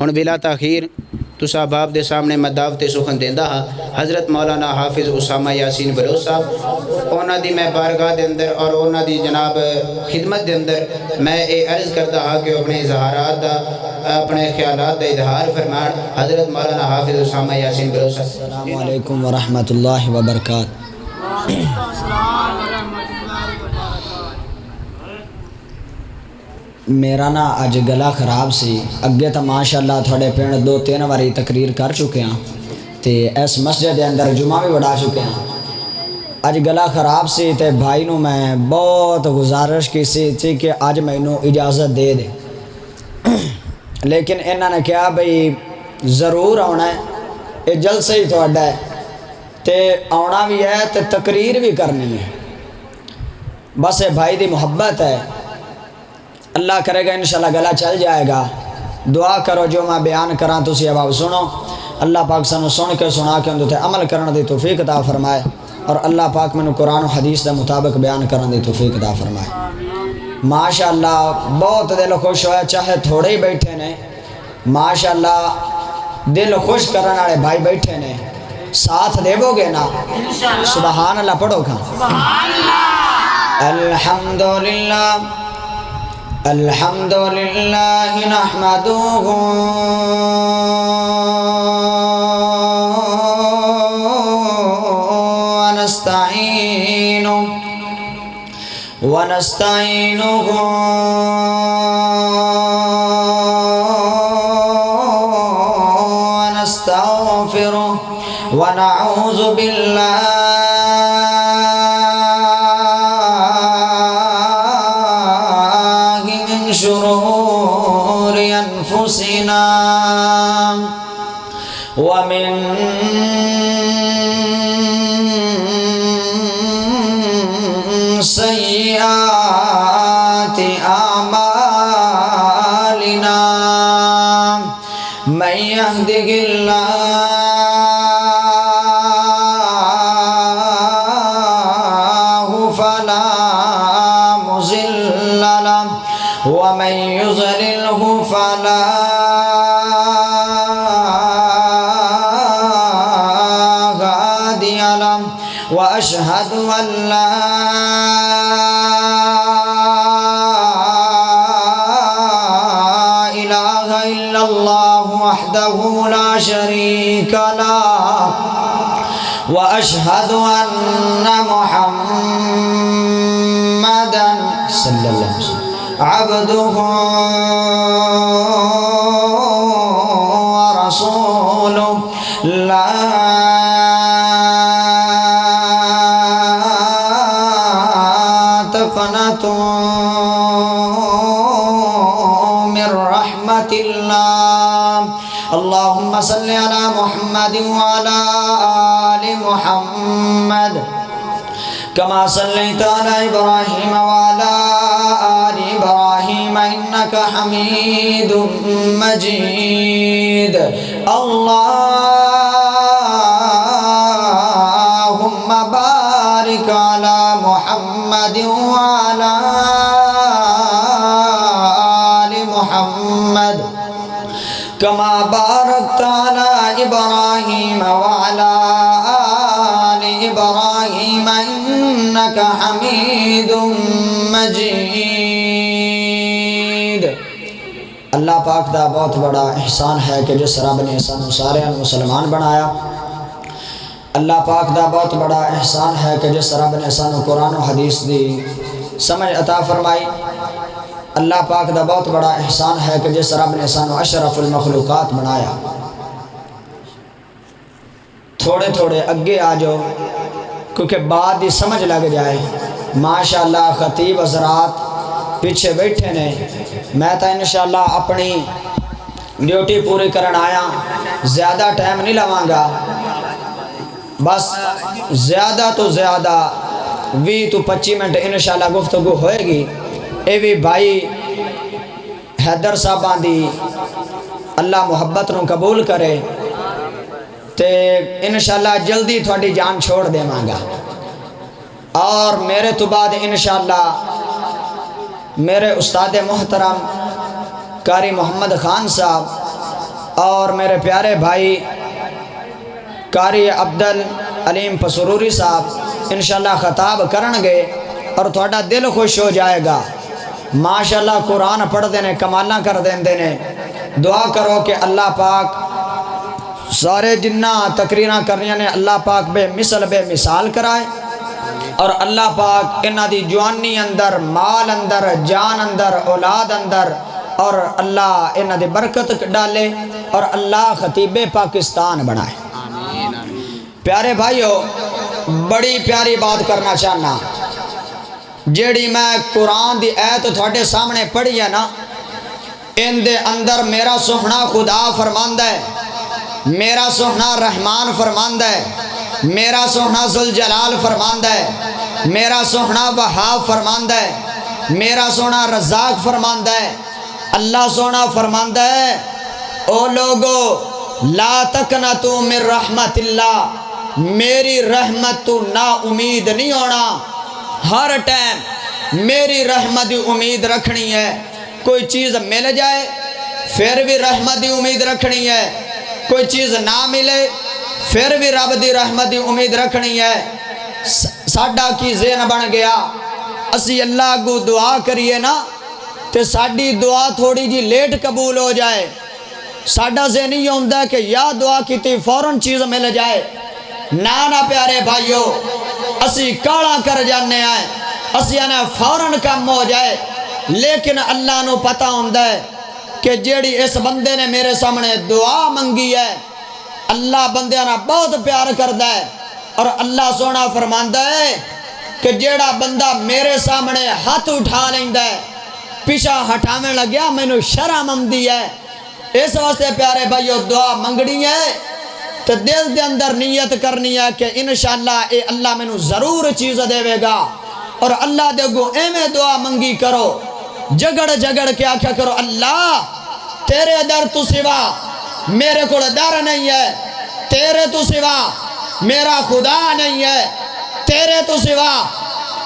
ہن بلا تاخیر تسا باپ دے سامنے میں دعوت سخن دیندا ہاں حضرت مولانا حافظ اسامہ یاسین بلوچ صاحب انہاں دی میں بارگاہ دے اندر اور انہاں دی جناب خدمت دے اندر میں اے عرض کرتا ہاں کہ اپنے اظہارات دا اپنے خیالات دا اظہار فرمان حضرت مولانا حافظ اسامہ یاسین بلوچ صاحب۔ السلام علیکم ورحمۃ اللہ وبرکاتہ۔ میرا نا اج گلا خراب سی، اگے تو ماشاءاللہ تھوڑے پنڈ 2-3 واری تقریر کر چکے ہیں تے اس مسجد دے اندر جمعہ بھی بڑھا چکے ہیں۔ اج گلا خراب سی تے بھائی نو میں بہت گزارش کی سی کہ اج مینوں اجازت دے دے، لیکن انہاں نے کہا بھئی ضرور آنا ہے، یہ جلسہ ہی تھوڑا ہے تے آنا بھی ہے تے تقریر بھی کرنی ہے، بس یہ بھائی دی محبت ہے، اللہ کرے گا انشاءاللہ گلا چل جائے گا۔ دعا کرو جو میں بیان کراں تسی اب سنو، اللہ پاک سانو سن کے سنا کے اندر تے عمل کرن دی توفیق عطا فرمائے، اور اللہ پاک مینوں قرآن و حدیث دے مطابق بیان کرن دی توفیق عطا فرمائے۔ ماشاءاللہ بہت دل خوش ہویا، چاہے تھوڑے ہی بیٹھے نے، ماشاءاللہ دل خوش کرنے والے بھائی بیٹھے نے، ساتھ دیو گے نا؟ سبحان اللہ پڑھو کھا۔ الحمدللہ الحمدللہ نحمدہ ونستعینہ ونستغفرہ ونعوذ باللہ من شرور انفسنا ومن سیئات اعمالنا من یهدہ اللہ فلا مضل له ومن يضلله فلا هادي له وأشهد أن لا إله إلا الله وحده لا شريك له وأشهد أن محمدا صلى الله عليه وسلم عبده ورسوله لا تقنطوا من رحمة الله اللهم صل على محمد وعلى آل محمد كما صليت على إبراهيم وعلى آل إبراهيم إنك حميد مجيد اللهم بارك على محمد وعلى آل محمد كما باركت على إبراهيم وعلى آل إبراهيم إنك حميد مجيد۔ اللہ پاک دا بہت بڑا احسان ہے کہ جس رب نے سانو سارے مسلمان بنایا۔ اللہ پاک دا بہت بڑا احسان ہے کہ جس رب نے سانو قرآن و حدیث دی سمجھ عطا فرمائی۔ اللہ پاک دا بہت بڑا احسان ہے کہ جس رب نے سانو اشرف المخلوقات بنایا۔ تھوڑے تھوڑے اگے آ جاؤ کیونکہ بات دی سمجھ لگ جائے۔ ماشاءاللہ خطیب حضرات پیچھے بیٹھے نے، میں تو انشاءاللہ اپنی ڈیوٹی پوری کرن آیا، زیادہ ٹائم نہیں لواں گا، بس زیادہ تو زیادہ 20-25 منٹ انشاءاللہ گفتگو ہوئے گی۔ اے بھی بھائی حیدر صاحبان دی اللہ محبت نو قبول کرے تے انشاءاللہ جلدی تھوڑی جان چھوڑ دے مانگا، اور میرے تو بعد انشاءاللہ میرے استاد محترم قاری محمد خان صاحب اور میرے پیارے بھائی قاری عبدل علیم پسروری صاحب انشاءاللہ خطاب کرنگے اور تھوڑا دل خوش ہو جائے گا. ماشاءاللہ قرآن پڑھ دینے کمالاں کر دینے. دعا کرو کہ اللہ پاک سارے جنہ تقریرہ کرنیاں نے اللہ پاک بے مثال کرائے اور اللہ پاک انہ دی جوانی اندر، مال اندر، جان اندر، اولاد اندر اور اللہ انہ دی برکت ڈالے اور اللہ خطیب پاکستان بنائے. پیارے بھائیو بڑی پیاری بات کرنا چاہنا جیڑی میں قرآن دی ایت تھوڑے سامنے پڑھی ہے نا، ان دے اندر میرا سوہنا خدا فرماندہ ہے، میرا سوہنا رحمان فرماندہ ہے، میرا سوہنا ذوالجلال فرماندہ ہے، میرا سوہنا وہاب فرماندہ ہے، میرا سوہنا رزاق فرماندہ ہے. اللہ سوہنا فرماندہ ہے او لوگو لا تقنطوا من رحمت اللہ، میری رحمت تو نا امید نہیں ہونا، ہر ٹائم میری رحمت دی امید رکھنی ہے. کوئی چیز مل جائے پھر بھی رحمت دی امید رکھنی ہے، کوئی چیز نہ ملے پھر بھی رب دی رحمت دی امید رکھنی ہے. ساڈا کی ذہن بن گیا اسی اللہ کو دعا کریے نا تے ساڈی دعا تھوڑی جی لیٹ قبول ہو جائے. ساڈا ذہن یہ ہوندہ ہے کہ یا دعا کیتی فوراً چیز مل جائے. نانا پیارے بھائیو اسی کاڑا کر جانے آئے، اسی انہیں فوراً کم ہو جائے. لیکن اللہ نو پتہ ہوندہ ہے کہ جیڑی اس بندے نے میرے سامنے دعا منگی ہے اللہ بندے نے بہت پیار کردہ ہے. اور اللہ سونا فرماندہ ہے کہ جیڑا بندہ میرے سامنے ہاتھ اٹھا لیندہ ہے پیچھا ہٹاویں لگیا میں نو شرم آمدی ہے. اس واسطے پیارے بھائیو دعا منگنی ہے تو دل دے اندر نیت کرنی ہے کہ انشاءاللہ اے اللہ میں نو ضرور چیز دے گا. اور اللہ دے گو ایمیں دعا منگی کرو، جگڑ کے آکھا کرو اللہ تیرے در تو سوا میرے کو در نہیں ہے، تیرے تو سوا میرا خدا نہیں ہے، تیرے تو سوا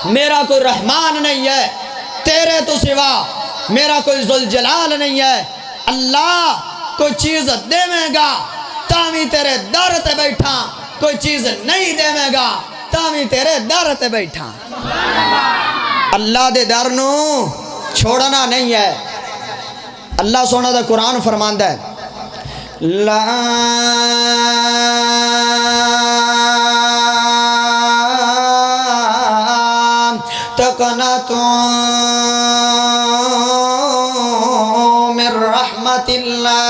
میرا کوئی رحمان نہیں ہے، تیرے تو سوا میرا کوئی ذوالجلال نہیں ہے. اللہ کوئی چیز دے میں گا تاوی تیرے در تے بیٹھا، کوئی چیز نہیں دے میں گا تاوی تیرے در تے بیٹھا. اللہ دے در نو چھوڑنا نہیں ہے. اللہ سونا دا قرآن فرماندہ ہے لا تقنطوا من رحمت اللہ.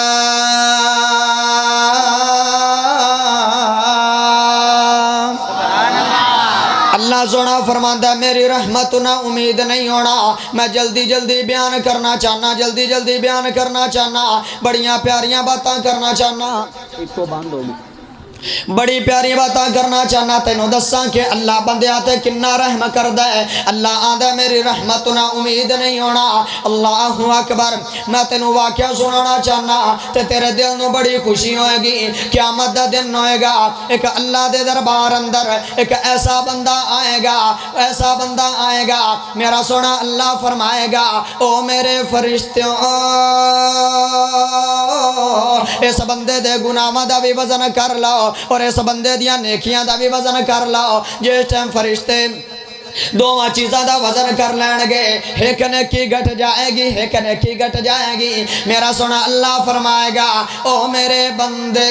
اللہ سونا فرماندہ ہے میری رحمت نہ امید نہیں ہونا. میں جلدی بیان کرنا چاہنا، جلدی بیان کرنا چاہنا، بڑیاں پیاریاں باتاں کرنا چاہنا، بڑی پیاری باتاں کرنا چاہنا. تینوں دساں کہ اللہ بندے آتے کنا رحم کردہ ہے. اللہ آدھا میری رحمت نہ امید نہیں ہونا. اللہ اکبر. میں تینوں واقعہ سنانا چاہنا تے تیرے دل نو بڑی خوشی ہوئے گی. قیامت دا دن ہوئے گا، ایک اللہ دے دربار اندر ایک ایسا بندہ آئے گا، ایسا بندہ آئے گا میرا سونا اللہ فرمائے گا او میرے فرشتوں اس بندے دے گناہاں دا بھی وزن کر لو اور اس بندے دیاں نیکیاں دا بھی وزن کر لو. جس ٹائم فرشتے دوواں چیزاں دا وزن کر لین گے، ایک نیکی گھٹ جائے گی، ایک نیکی گھٹ جائے گی. میرا سونا اللہ فرمائے گا او میرے بندے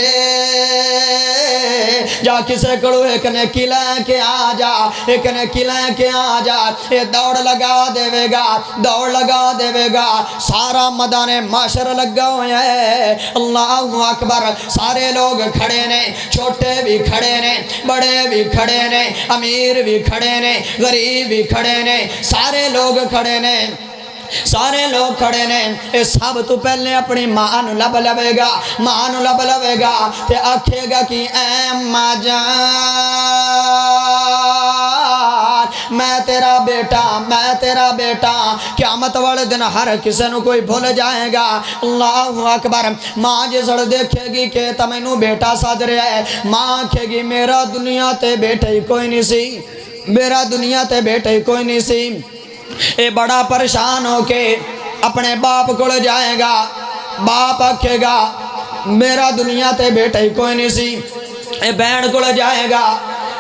جا کسے کڑو ایک نیکی لے کے آ جا، ایک نیکی لے کے آ جا. یہ دوڑ لگا دے گا، دوڑ لگا دے گا. سارا میدان معاشر لگا ہوئے ہیں. اللہ اکبر. سارے لوگ کھڑے نے، چھوٹے بھی کھڑے نے، بڑے بھی کھڑے نے، امیر بھی کھڑے نے، غریب بھی کھڑے نے، سارے لوگ کھڑے نے، سارے لوگ کھڑے نے. اے سب تو پہلے اپنی ماں نو لب لوے گا، ماں نو لب لوے گا تے آکھے گا کہ اے ماں جان میں تیرا بیٹا، میں تیرا بیٹا. قیامت والے دن ہر کسی نو کوئی بھول جائے گا. اللہ اکبر. ماں جسڑ دیکھے گی کہ تمہیں بیٹا ساد رہا ہے، ماں آکھے گی میرا دنیا تے بیٹا ہی کوئی نہیں سی، میرا دنیا تے بیٹا ہی کوئی نہیں سی. اے بڑا پریشان ہو کے اپنے باپ کو جائے گا. باپ آکھے گا میرا دنیا تے بیٹا ہی کوئی نہیں سی، اے بہن کو جائے گا،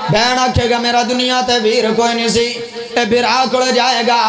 بہن آکھے گا میرا دنیا تے ویر کوئی نہیں سی، اے برا کو جائے گا،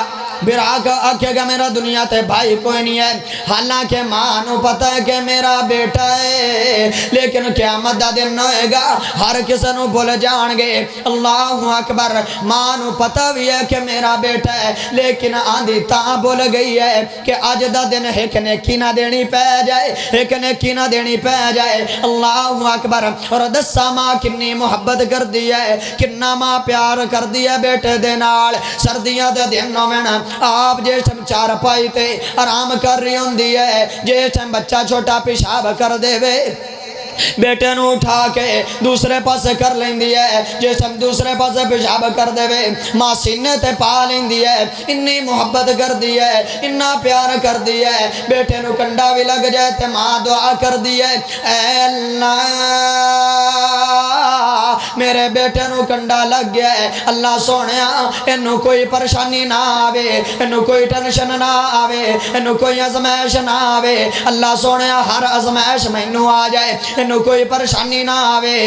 برا کا آکھے گا میرا دنیا تے بھائی کوئی نہیں ہے۔ حالانکہ ماں نو پتہ ہے کہ میرا بیٹا ہے، لیکن قیامت دا دن ہوئے گا ہر کسی نو بھول جان گے۔ اللہ اکبر، ماں نو پتہ بھی ہے کہ میرا بیٹا ہے، لیکن آندھی تاں بھول گئی ہے کہ اج دا دن ایک نیکی نہ دینی پہ جائے، ایک نیکی نہ دینی پہ جائے۔ اللہ اکبر، اور دسا ماں کنی محبت کر دی ہے، کننا ماں پیار کر دی ہے بیٹے دے نال۔ سردیاں دے دن ہونا آپ جس ٹائم چار پائی تے آرام کر رہی ہوندی ہے، جس ٹائم بچہ چھوٹا پیشاب کر دے وے بیٹے نو اٹھا کے دوسرے پاسے کر لیندی ہے، جس ٹائم دوسرے پاسے پیشاب کر دے وے ماں سینے تے پا لیندی ہے۔ انی محبت کر دی ہے، اتنا پیار کر دی ہے، بیٹے نو کنڈا بھی لگ جائے تے ماں دعا کر دی ہے، اے اللہ میرے بیٹے نو کنڈا لگ گیا ہے، اللہ سونیا انہوں کوئی پریشانی نہ آوے، انہوں کوئی ٹینشن نہ آوے، انہوں کوئی ازمائش نہ آوے، اللہ سونیا ہر ازمائش میں انہوں آ جائے، انہوں کوئی پریشانی نہ آوے۔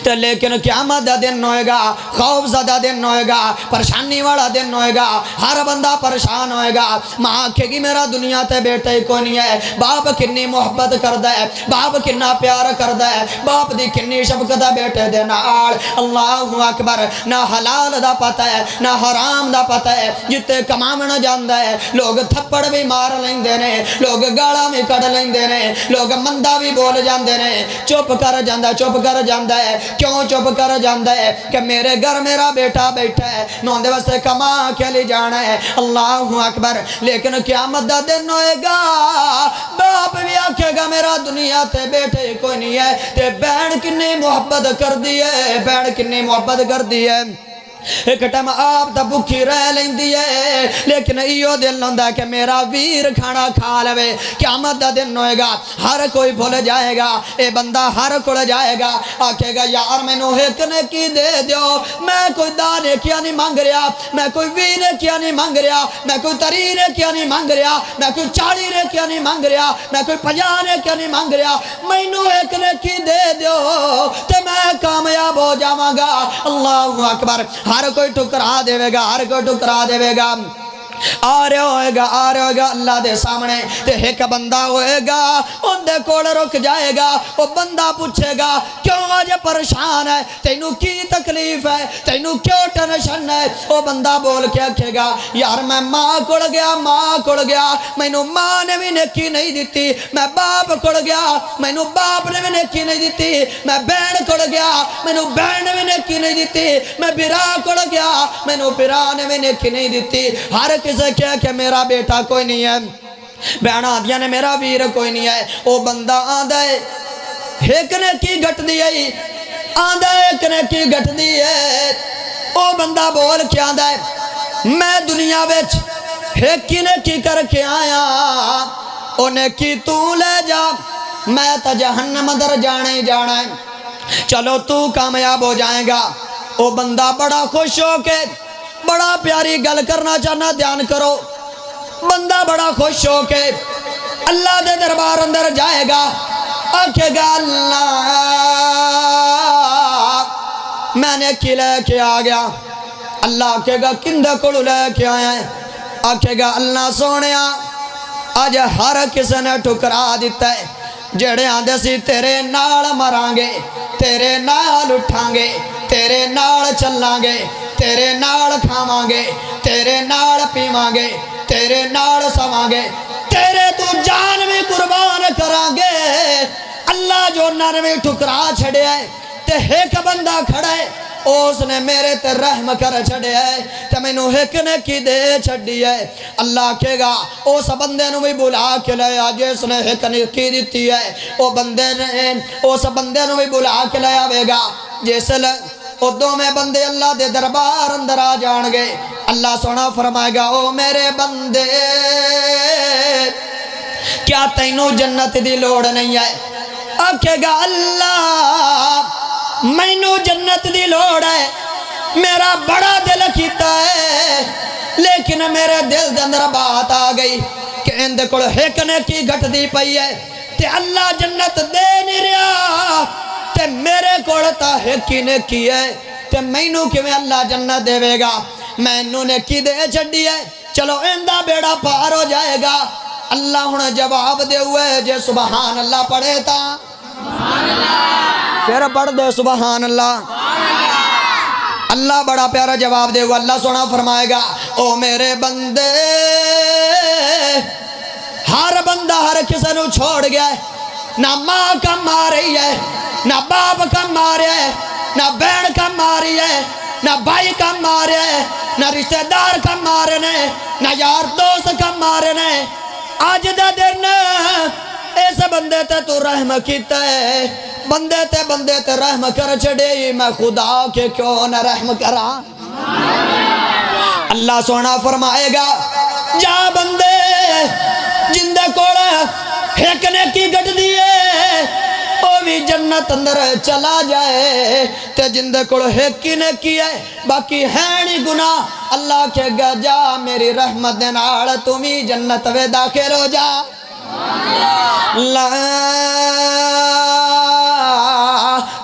تے لیکن قیامت دا دن ہوئے گا، خوف زدہ دن ہوئے گا، پریشانی والا دن ہوئے گا، ہر بندہ پریشان ہوئے گا۔ ماں آکھے گی میرا دنیا تے بیٹا ہی کوئی نہیں ہے، باپ کنی محبت کردہ ہے، باپ کنا پیار کردہ ہے، باپ دی کنی شفقت بیٹے دے نال۔ اللہ اکبر، نہ حلال دا پتہ ہے نہ حرام دا پتہ ہے، جتے کمامن جاندہ ہے لوگ تھپڑ بھی مار لیندے نے، لوگ گالا بھی کڑ لیندے نے، لوگ مندہ بھی بول جاندے نے، چپ کر جاندہ ہے۔ کیوں چپ کر جاندہ ہے؟ کہ میرے گھر میرا بیٹا بیٹھا ہے، میں اندے واسطے کما کے لے جانا ہے۔ اللہ اکبر، لیکن قیامت دا دن ہوئے گا باپ بھی آکھے گا میرا دنیا تے بیٹے کوئی نہیں ہے، تے بہن کنی محبت کر دی ہے، بہن کنی محبت کر دی ہے۔ ایک ٹائم آپ تا بھوکی رہ لیندی ہے، لیکن ایو دل ہوندہ ہے کہ میرا ویر کھانا کھا لوے۔ قیامت دا دن ہوئے گا ہر کوئی بھول جائے گا، اے بندہ ہر کوئی جائے گا، آکھے گا یار میں نو ایک نیکی دے دیو، میں کوئی دا نیکیاں نہیں مانگ رہا، میں کوئی 20 نیکیاں نہیں مانگ رہا، میں کوئی 30 نیکیاں نہیں مانگ رہا، میں کوئی 40 نیکیاں نہیں مانگ رہا، میں کوئی 50 نیکیاں نہیں مانگ رہا، میں نو ایک نیکی دے دیو تے میں کامیاب ہو جاواں گا۔ اللہ اکبر، ہر کوئی ٹکرا دے گا، ہر کوئی ٹکرا دے گا۔ آ رہے ہوئے گا اللہ دے سامنے، تے ایک بندہ ہوئے گا ان دے کوڑ رک جائے گا، وہ بندہ پوچھے گا کیوں آج پریشان ہے، تینوں کی تکلیف ہے، تینوں کیوں ٹینشن ہے؟ وہ بندہ بول کے آکھے گا یار میں ماں کڑ گیا، مینوں ماں نے بھی نیکی نہیں دیتی، میں باپ کڑ گیا، مینوں باپ نے بھی نیکی نہیں دیتی، میں بہن کڑ گیا، مینوں بہن نے بھی نیکی نہیں دیتی، میں برا کڑ گیا، مینوں برا نے بھی نیکی نہیں دیتی۔ ہر کسے کیا کہ میرا بیٹا کوئی نہیں ہے، بہن آدھیا نے میرا ویر کوئی نہیں ہے۔ وہ بندہ آندھا ہے ایک نے کی گھٹ دی ہے، آندھا ایک نے کی گھٹ دی ہے۔ وہ بندہ بول کے آندھا ہے میں دنیا ویچ ایک نے کی کر کے آیا، انہیں کی تو لے جا، میں تا جہنم در جانے جانا ہے، چلو تو کامیاب ہو جائے گا۔ وہ بندہ بڑا خوش ہو کے بڑا پیاری گل کرنا چاہنا، دھیان کرو، بندہ بڑا خوش ہو کے اللہ دے دربار اندر جائے گا، آکھے گا اللہ میں نے کی لے کے آ گیا۔ اللہ آکھے گا کندے کولو لے کے آیا ہے؟ آکھے گا اللہ سونیا آج ہر کسی نے ٹکرا دیتا ہے، جڑے آندے سی تیرے نال مران گے، تیرے نال اٹھان گے، تیرے نال چلان گے، تیرے نال کھاواں گے، تیرے نال پیواں گے، تیرے نال سواں گے، تیرے تو جان بھی قربان کران گے۔ اللہ جو انہوں نے ٹھکرا چھڑے ہے تے ایک بندہ کھڑا ہے، اس نے میرے تے رحم کر چھڑے ہے تے میں نو ایک نے کی دے چھڑی ہے۔ اللہ کہے گا اس بندے نو بھی بلا کے لے آ جس نے ایک نے کی دیتی ہے، وہ بندے نے اس بندے نو بھی بلا کے لے آوے گا، جس لے وہ دو میں بندے اللہ دے دربار اندر آ جان گے۔ اللہ سونا فرمائے گا او میرے بندے کیا تینوں جنت دی لوڑ نہیں ہے؟ آکھے گا اللہ مینوں جنت دی لوڑ ہے، میرا بڑا دل کیتا ہے، لیکن میرے دل دے اندر بات آ گئی کہ اندے کول ایک نے کی گھٹ دی پئی ہے، تے اللہ جنت دے نہیں رہا تے میرے کوڑ تا ہی نیکی ہے تے مینوں کیویں اللہ جنت دے گا مینوں نیکی دے چھڈی ہے چلو ایندا بیڑا پار ہو جائے گا اللہ ہن جواب دے ہوئے جے سبحان اللہ پڑھے تا سبحان اللہ پھر پڑھ دے سبحان اللہ اللہ بڑا پیارا جواب دے ہوئے اللہ سونا فرمائے گا او میرے بندے ہر بندہ ہر کسی نو چھوڑ گیا ہے نہ ماں کا ماری ہے نہ باپ کا مارے ہے نہ بہن کا ماری ہے نہ بھائی کا مارے ہے نہ رشتہ دار کا مارے نے نہ یار دوست کا مارے نے آج دا دن اس بندے تے تو رحم کیتا ہے بندے تے رحم کر چھڑے میں خدا کے کیوں نہ رحم کرا اللہ سونا فرمائے گا جا بندے جندے کوڑا ایک نیکی گٹ دیئے او بھی جنت اندر چلا جائے تے جندے کوڑا ایک نیکی ہے باقی ہے نہیں گناہ اللہ کے گا جا میری رحمت دیناڑ تمہیں جنت وے داخل ہو جا لا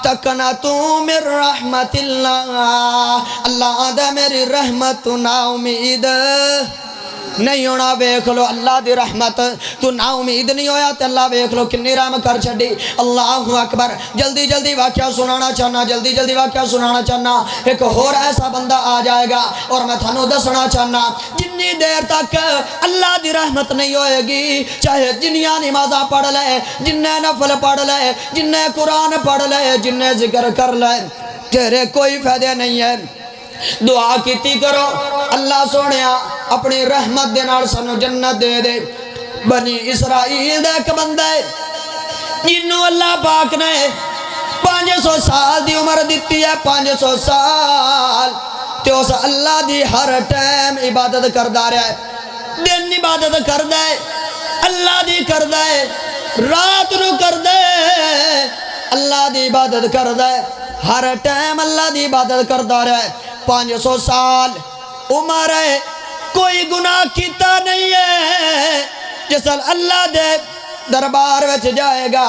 تقنطوا من رحمت اللہ اللہ دا میری رحمت نا امید نہیں ہونا بیک لو اللہ دی رحمت تو نا امید نہیں ہویا تے اللہ بیک لو کنی رحم کر چھڑی اللہ اکبر جلدی جلدی واقعہ سنانا چاہنا جلدی جلدی واقعہ سنانا چاہنا ایک اور ایسا بندہ آ جائے گا اور میں تھانو دسنا چاہنا جنی دیر تک اللہ دی رحمت نہیں ہوئے گی چاہے جنیاں نمازہ پڑھ لے جننے نفل پڑھ لے جننے قرآن پڑھ لے جننے ذکر کر لے تیرے کوئی فائدہ نہیں ہے دعا کیتی کرو اللہ سونیا اپنی رحمت دے نال سانو جنت دے دے بنی اسرائیل دے ایک بندہ ہے جنہوں اللہ پاک نے 500 سال دی عمر دیتی ہے 500 سال تے اس اللہ دی ہر ٹائم عبادت کردہ رہا ہے دن عبادت کردہ ہے اللہ دی کردہ ہے رات نو کردہ ہے اللہ دی عبادت کردہ ہے ہر ٹائم اللہ دی عبادت کردہ رہا ہے 500 سال عمر ہے کوئی گناہ کیتا نہیں ہے جس اللہ دے دربار وچ جائے گا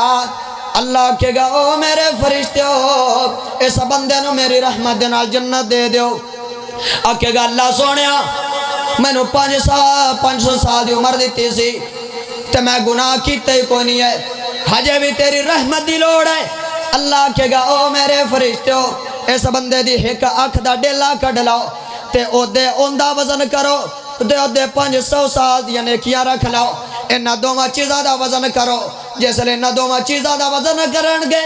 اللہ کہے گا او میرے فرشتے ہو اس بندے نو میری رحمت دے نال جنت دے دیو کہے گا اللہ سونیا میں نو 500 سال دی عمر دیتی سی تے میں گناہ کیتا ہی کوئی نہیں ہے ہجے بھی تیری رحمت دی لوڑ ہے اللہ کہے گا او میرے فرشتے ہو اس بندے دی ایک اکھ دا ڈیلا کڈ لاؤ تے او دے اوندا وزن کرو تے او دے 500 سال دی نیکیاں رکھ لاؤ انہاں دوواں چیزاں دا وزن کرو جس لے انہاں دوواں چیزاں دا وزن کرن گے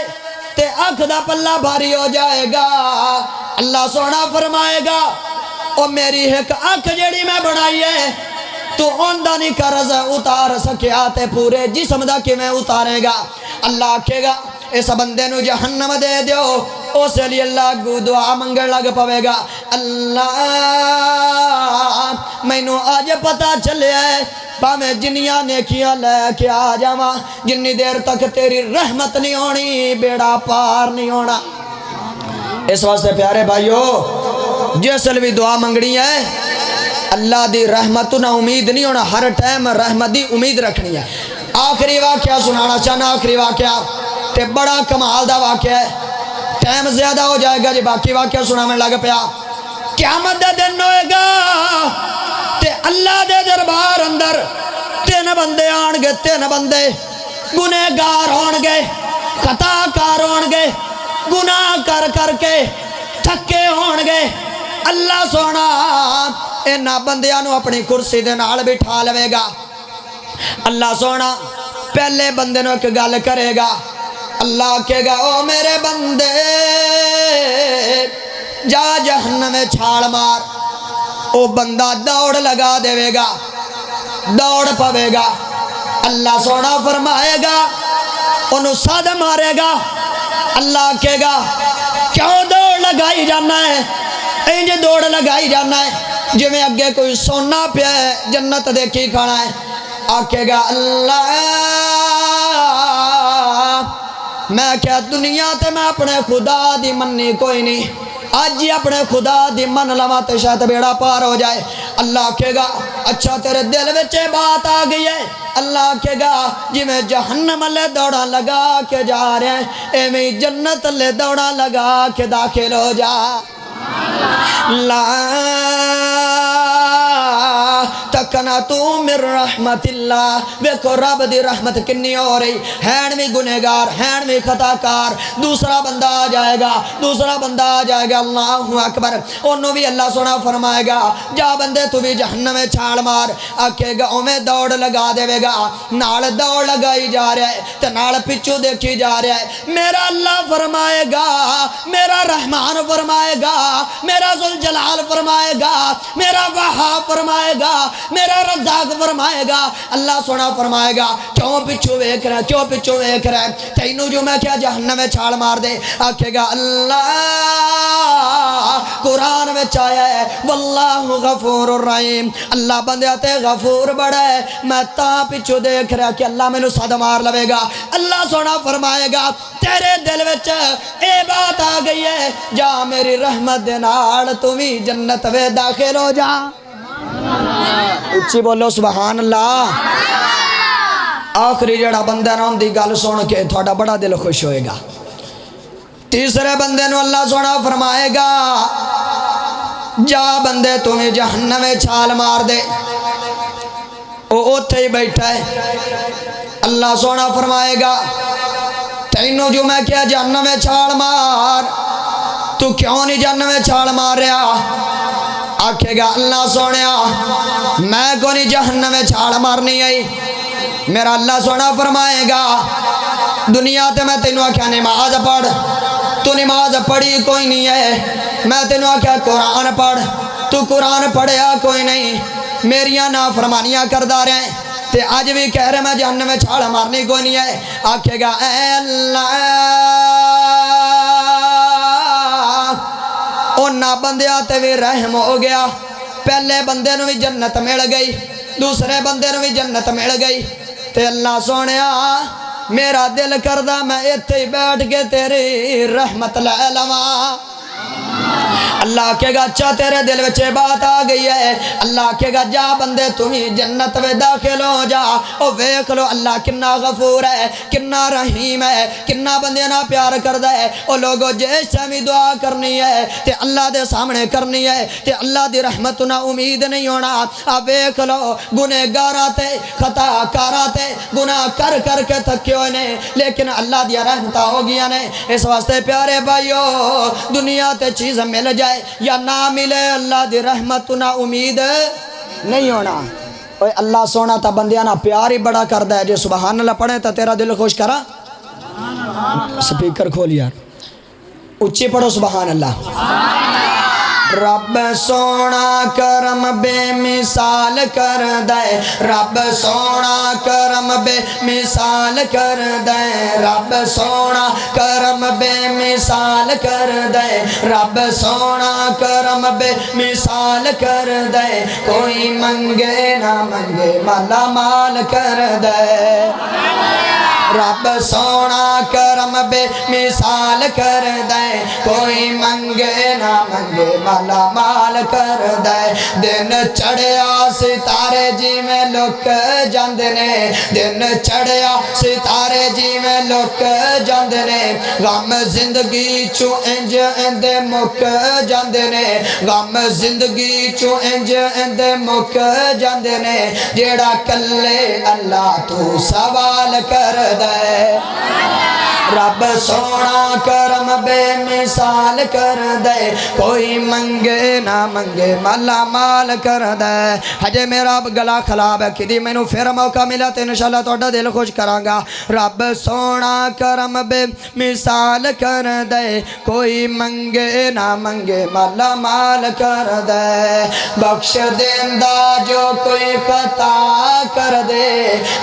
تے اکھ دا پلہ بھاری ہو جائے گا اللہ سونا فرمائے گا او میری ایک اکھ جیڑی میں بنائی ہے تو اوندا نہیں قرض اتار سکیا تے پورے جسم دا کیویں اتارے گا اللہ کہے گا اس بندے نو جہنم دے دیو اس لیے اللہ کو دعا منگل لگ پوے گا اللہ میں نو آج پتا چلے ہے پامیں جنیاں نیکیاں لے کے آ جاواں جنی دیر تک تیری رحمت نہیں ہونی بیڑا پار نہیں ہونا اس واسطے پیارے بھائیو جیسے بھی دعا منگنی ہے اللہ دی رحمت نہ امید نہیں ہونا ہر ٹائم رحمت دی امید رکھنی ہے آخری واقعہ سنانا چاہنا آخری واقعہ تے بڑا کمال دا واقعہ ہے ٹائم زیادہ ہو جائے گا جی باقی واقعہ سنا میں لگ پیا قیامت دے دن ہوئے گا تے اللہ دے دربار اندر 3 بندے آن گے 3 بندے گنہگار ہون گے خطا کار ہون گے گناہ کر کر کے تھکے ہون گے اللہ سونا انہاں بندیاں نو اپنی کرسی دے نال بٹھا لوے گا اللہ سونا پہلے بندے نو ایک گل کرے گا اللہ کہے گا او میرے بندے جا جہنم میں چھال مار او بندہ دوڑ لگا دے گا دوڑ پوے گا اللہ سونا فرمائے گا انہوں سادہ مارے گا اللہ کہے گا کیوں دوڑ لگائی جانا ہے اینجے دوڑ لگائی جانا ہے جو میں اگے کوئی سونا پیا ہے جنت دیکھی کھانا ہے آکے گا اللہ میں کیا دنیا تے میں اپنے خدا دی مننی کوئی نہیں آج ہی اپنے خدا دی من لوا تے شاید بیڑا پار ہو جائے اللہ کہے گا اچھا تیرے دل وچ بات آ گئی ہے اللہ کہے گا جی میں جہنم لے دوڑا لگا کے جا رہے ہیں ایویں جنت لے دوڑا لگا کے داخل ہو جا لا تقنطوا من رحمت اللہ ویکھو رب دی رحمت کنی ہو رہی ہین بھی گنہگار ہین بھی خطا کار دوسرا بندہ آ جائے گا اللہ اکبر انہوں بھی اللہ سونا فرمائے گا جا بندے تو بھی جہنم میں چھال مار آکے گا میں دوڑ لگا دے گا نال دوڑ لگائی جا رہا ہے تے نال پچھو دیکھی جا رہا ہے میرا اللہ فرمائے گا میرا رحمان فرمائے گا میرا ذوالجلال فرمائے گا میرا وہاب فرمائے گا میرا رزاق فرمائے گا اللہ سونا فرمائے گا کیوں پچھو ویکھ رہا ہے تینوں جو میں کیا جہنم میں چھال مار دے آکھے گا اللہ قرآن میں چاہیا ہے واللہ غفور الرحیم اللہ بندیاتے غفور بڑا ہے میں تا پچھو دیکھ رہا کہ اللہ میں نو صد مار لوے گا اللہ سونا فرمائے گا تیرے دل وچ اے بات آ گئی ہے جا میری رحمت دے نال تمہیں جنت وے داخل ہو جا اچھی بولو سبحان اللہ آخری جڑا بندہ نام دی گل سن کے تھوڑا بڑا دل خوش ہوئے گا تیسرے بندے نو اللہ سونا فرمائے گا جا بندے تمہیں جہنم میں چھال مار دے او اوتھے ہی بیٹھا ہے اللہ سونا فرمائے گا تینوں جو میں کیا جہنم میں چھال مار تو کیوں نہیں جہنم میں چھال مار رہا آکھے گا اللہ سونیا میں کو نہیں جہنم میں چھال مارنی آئی میرا اللہ سونا فرمائے گا دنیا تے میں تینوں آکھیا نماز پڑھ تو نماز پڑھی کوئی نہیں ہے میں تینوں آکھیا قرآن پڑھ تو قرآن پڑھیا کوئی نہیں میریاں نافرمانیاں کردہ رہے تے آج بھی کہہ رہے میں جہنم میں چھال مارنی کوئی نہیں ہے آکھے گا اے اللہ اونا بندیاں تے بھی رحم ہو گیا پہلے بندے نو بھی جنت مل گئی دوسرے بندے نو بھی جنت مل گئی تے اللہ سونیا میرا دل کردہ میں ایتھے ہی بیٹھ کے تیری رحمت لے لواں اللہ کہے گا اچھا تیرے دل وچے بات آ گئی ہے اللہ کہے گا جا بندے تمہیں جنت میں داخل ہو جا او ویکھ لو اللہ کنا غفور ہے کنا رحیم ہے کنا بندے نہ پیار کردہ ہے او لوگو جیس سمی دعا کرنی ہے تے اللہ دے سامنے کرنی ہے تے اللہ دی رحمت نہ امید نہیں ہونا اب ویکھ لو گنہگاراں تے خطا کاراں تے گناہ کر کر کے تھکے ہوئے نے لیکن اللہ دی رحمتہ ہو گیا نے اس واسطے پیارے بھائیو دنیا تے چیز مل جائے یا نہ ملے اللہ دی رحمت نہ امید نہیں ہونا اوے اللہ سونا تا بندیاں نہ پیار ہی بڑا کردہ ہے جو سبحان اللہ پڑھیں تا تیرا دل خوش کرا سپیکر کھول یار اچھی پڑھو سبحان اللہ رب سونا کرم بے مثال کر دے رب سونا کرم بے مثال کر دے رب سونا کرم بے مثال کر دے رب سونا کرم بے مثال کر دے کوئی منگے نہ منگے مالا مال کر دے رب سونا کرم بے مثال کر دے کوئی منگے نہ منگے مالا مال کر دے دن چڑھیا ستارے جی میں لک جاندے نے دن چڑھیا ستارے جی میں لک جاندے نے غم زندگی چو انج اندے مک جاندے نے غم زندگی چو انج اندے مک جاندے نے جیڑا کلے اللہ تو سوال کر دے رب سونا کرم بے مثال کر دے کوئی منگے نہ منگے مالا مال کر دے ہجے میرا گلا خلاب ہے کدی میں نو پھر موقع ملا تو انشاءاللہ توڑا دل خوش کرانگا رب سونا کرم بے مثال کر دے کوئی منگے نہ منگے مالا مال کر دے بخش دیندہ جو کوئی خطا کر دے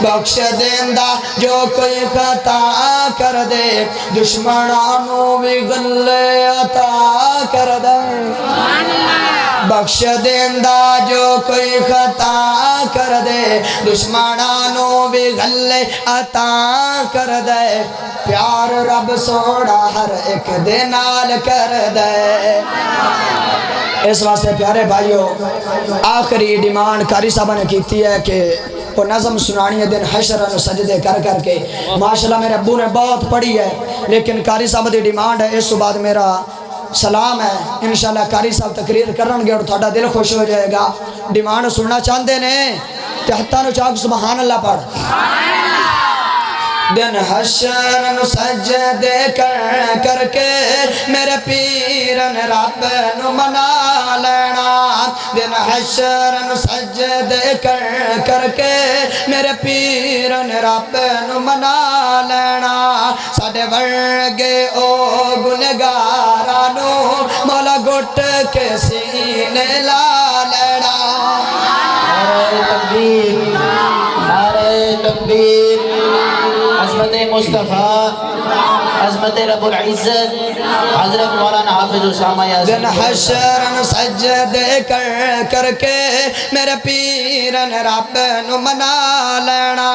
بخش دیندہ جو کوئی خطا کر دے دشمنانوں بھی غلے عطا کر دے بخش دیندا جو کوئی خطا کر دے دشمنانوں بھی گلے عطا کر دے پیار رب سوڑا ہر ایک دے نال کر دے اس واسطے پیارے بھائیو آخری ڈیمانڈ قاری صاحب نے کیتی ہے کہ وہ نظم سنانی ہے دن حشر سجدے کر کر کے ماشاءاللہ میرے ابو نے بہت پڑھی ہے لیکن قاری صاحب دی ڈیمانڈ ہے اس بعد میرا سلام ہے انشاءاللہ قاری صاحب تقریر کرن گے اور تھوڑا دل خوش ہو جائے گا ڈیمانڈ سننا چاہتے نے تے ہتھاں نوں چاک سبحان اللہ پڑھ دن حشر سجدے کر کے میرے پیرن رب نو منا لینا دن حشر سجدے کر کے میرے پیرن رب نو منا لینا ساڈے ورگے او گنہگاراں نو مولا گھٹ کے سینے لا لینا نعرہ تکبیر نعرہ تکبیر عظمت مصطفیٰ عظمت رب العزت حضرت مولانا حافظ اسامہ یاسین دن حشر سجدے کر کے میرے پیرن رب نو منا لینا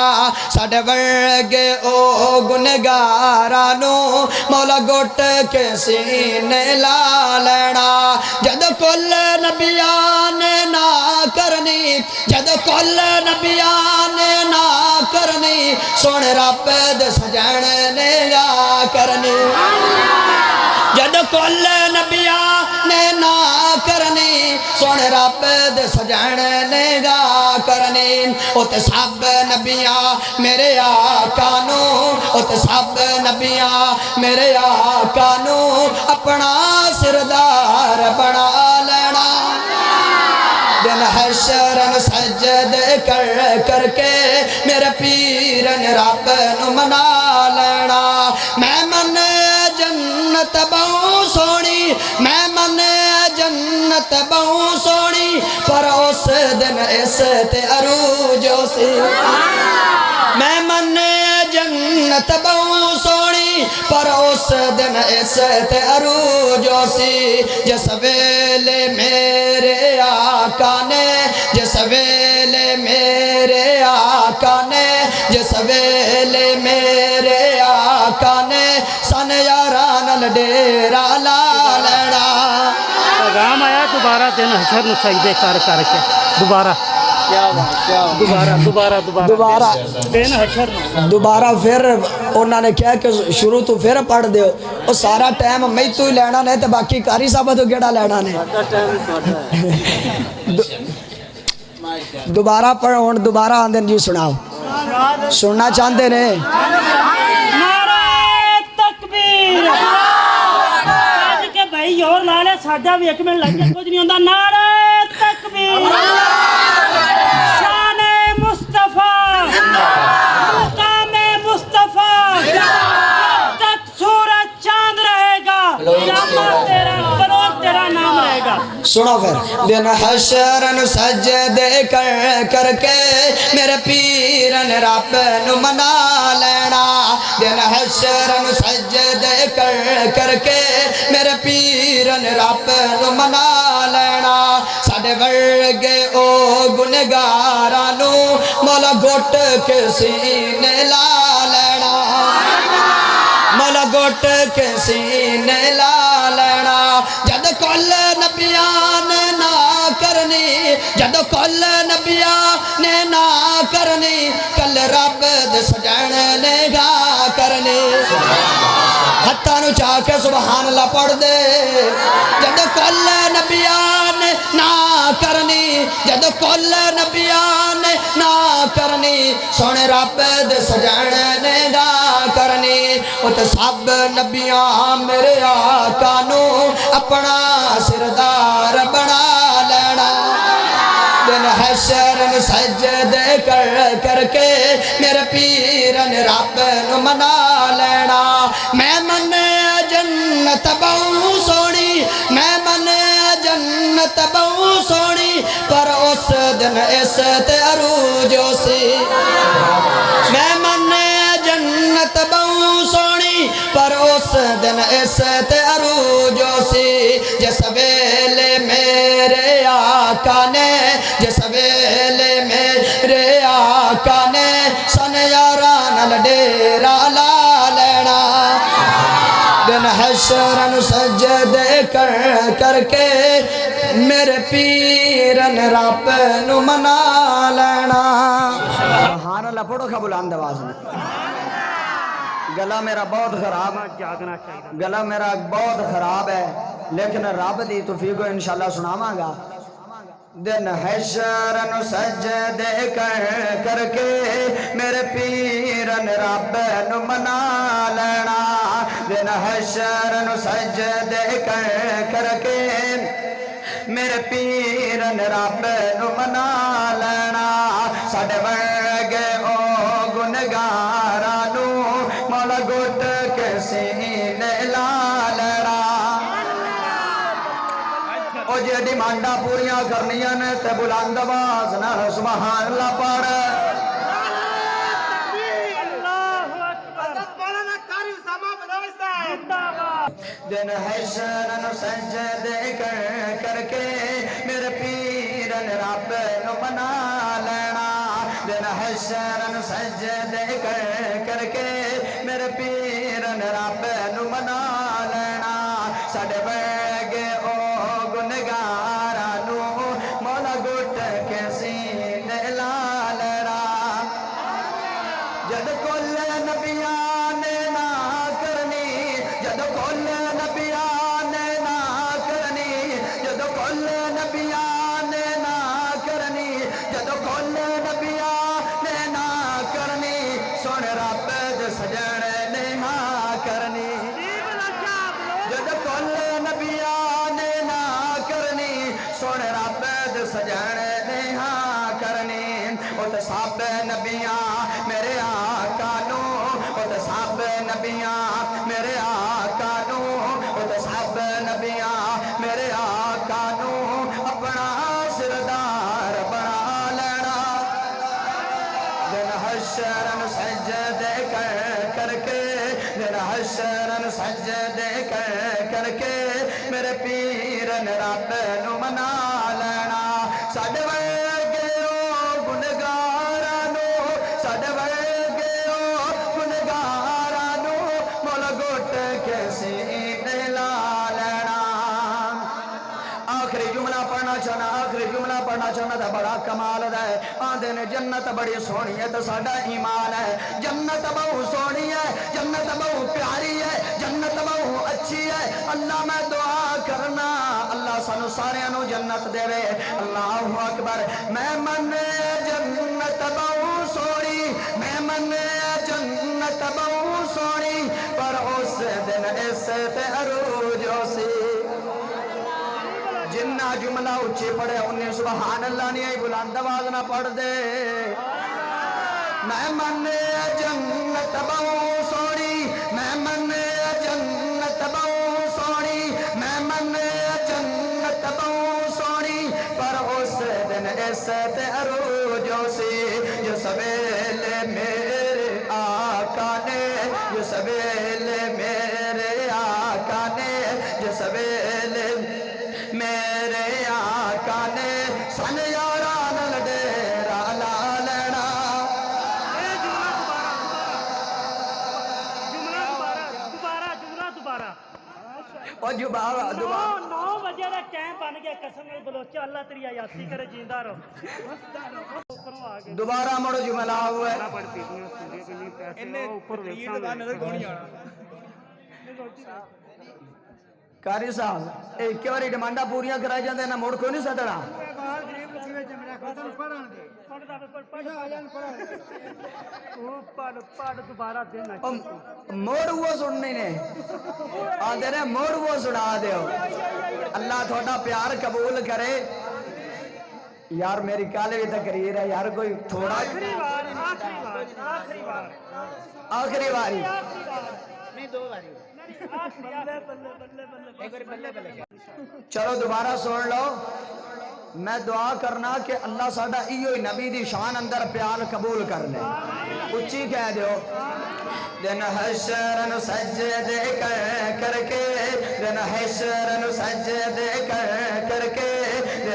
ساڈے ورگے او گنہگاراں نو مولا گھٹ کے سینے لا لینا جد کل نبیاں نے نہ کرنی جد کل نبیاں نے نہ کرنی سونے رب دے سجن نے یا کرنی جد کل نبیاں نے نہ کرنی سونے رب دے سجن نے گا کرنی او تے سب نبیاں میرے آقا نو او تے سب نبیاں میرے آقا نو اپنا سردار بنا لینا دن حشر سجدے کر کے میرے پیرن رب نو منا لینا میں من جنت بہوں سونی میں من جنت بہوں سونی پر اس دن اس تے عروج سی میں من جنت بہوں سونی پر اس دن اس تے عروج سی جس ویلے میرے آقا نے جس ویلے میرے آقا نے جس ویلے میرے آقا نے سن یاران ڈیرا لا لینا پیغام آیا دوبارہ دن حشر نو سجدے کر کے دوبارہ دوبارہ دن حشر دوبارہ پھر انہوں نے کہا کہ شروع تو پھر پڑھ دیو وہ سارا ٹائم میں تو ہی لینا نہیں تو باقی قاری صاحب تو کیڑا لینا نہیں دوبارہ پڑھو ہن دوبارہ آندن جی سناؤ سننا چاہتے نے نعرہ تکبیر کہ بھائی اور لالے ساڈا بھی ایک منٹ لگ جائے کچھ نہیں ہوندا نعرہ تکبیر شان مصطفیٰ مقام مصطفیٰ تک سورج چاند رہے گا تیرا نام رہے گا سنو پھر دن حشر سجدے کر کے میرے پیرن رب نو منا لینا دن حشر سجدے کر کے میرے پیرن رب نو منا لینا ساڈے ورگے او گنہگاراں نو مولا گھٹ کے سینے لا لینا مولا گھٹ کے سینے لا لینا جد کل نبیاں نے نہ کرنی جد کل نبیاں نے نہ کرنی کل رب دے سجن نے گا کرنی ہتھاں نوں چاہ کے سبحان اللہ پڑھ دے جد کل نبیاں نے نہ کرنی جد کل نبیاں نے نہ کرنی سونے رب دے سجن نے گا کرنی او تے سب نبیاں میرے آقا نو اپنا سردار بنا لینا دن حشر سجدے کر کے میرے پیرن رب نو منا لینا میں من جنت بہوں سونی میں من جنت بہوں سونی پر اس دن اس تے عروج سی میں من جنت بہوں سونی پر اس دن اس تے عروج سی جس ویلے میں میرے آقا نے جس ویلے میرے آقا نے سن یاراں نال ڈیرا لا لینا دن حشر نو سجدے کر کر کے میرے پیرن رب نو منا لینا سبحان اللہ پڑھو کھا بلند آواز میں گلا میرا بہت خراب جاگنا چاہیے گلا میرا بہت خراب ہے لیکن رب دی توفیق انشاءاللہ سناواں گا دن حشر نو سجدے کر کر کے میرے پیرن رب نو منا لینا دن حشر نو سجدے کر کر کے میرے پیرن رب نو منا لینا ساڈے ورگے او گنہگاراں نو مولا گھٹ کے سینے لا لینا او جے ڈیمانڈاں پوریاں کرنیاں نے تے بلند آواز نال سبحان اللہ پڑھ دن حشر نو سجدے کر کر کے میرے پیرن رب نو منا لینا دن حشر نو سجدے کر کر کے میرے پیرن رب نو منا لینا ساڈے ورگے او گنہگاراں نو مولا گھٹ کے سینے لا لینا جد کل نبیاں نے نہ کرنی جد کل نبیاں نے نہ کرنی جد کل نبیاں نے نہ کرنی جد کل نبیاں نے نہ کرنی سن رب دے سجن نے ہاں کرنی جد کل نبیاں نے نہ کرنی سن رب دے سجن نے ہاں کرنی او تے سب نبیاں میرے آقا نو او تے سب نبیاں میرے آقا نو او تے سب نبیاں میرے آقا نو اپنا سردار بنا لینا دن حشر نو سجدے کر کر کے دن حشر نو سجدے کر کر کے میرے پیرن رب نو منا لینا ساڈے ورگے او گنہگاراں نو ساڈے ورگے او گنہگاراں نو مولا گھٹ کے سینے لا لینا آخری جملہ پڑھنا چاہنا تھا بڑا کمال ہے آندے نے جنت بڑی سونی ہے تو ساڈا ایمان ہے جنت بہو سونی ہے جنت بہو پیاری ہے جنت بہو اچھی ہے اللہ میں دعا کرنا اللہ سانو سارے نو جنت دے وے اللہ اکبر میں من جنت بہو سونی میں من جنت بہو سونی پر اس دن اس تے عروج سی جنہ جملہ اچھی پڑھے انہیں سبحان اللہ نہیں آئی بلند آواز نہ پڑھ دے میں من جنت بہو سونی میں من جنت بہو سونی میں من جنت بہو سونی پر اس دن اس تے عروج سی جو سویلے میرے آقا نے جو سویلے میرے آقا نے جو سویلے میرے آقا نے سن یاراں نال ڈیرا لا لینا او دوبارہ 9 بجے دا ٹائم بن گیا قسم بلوچا اللہ تیری عیاشی کرے جیندا رہو اوپروں آ گئے دوبارہ مڑو جملہ ہوئے قاری صاحب ایک باری ڈیمانڈاں پوریاں کرائی جاندے نہ مڑ کو نہیں سدنا موڑ وہ سننے نے آدھے نے موڑ وہ سنا دیو اللہ تھوڑا پیار قبول کرے یار میری کالے بھی تقریر ہے یار کوئی تھوڑا آخری باری نہیں 2 باری چلو دوبارہ سن لو میں دعا کرنا کہ اللہ ساڈا ایو ہی نبی دی شان اندر پیار قبول کر لے اچھی کہہ دیو دن حشر نو سجدے کر کے دن حشر نو سجدے کر کے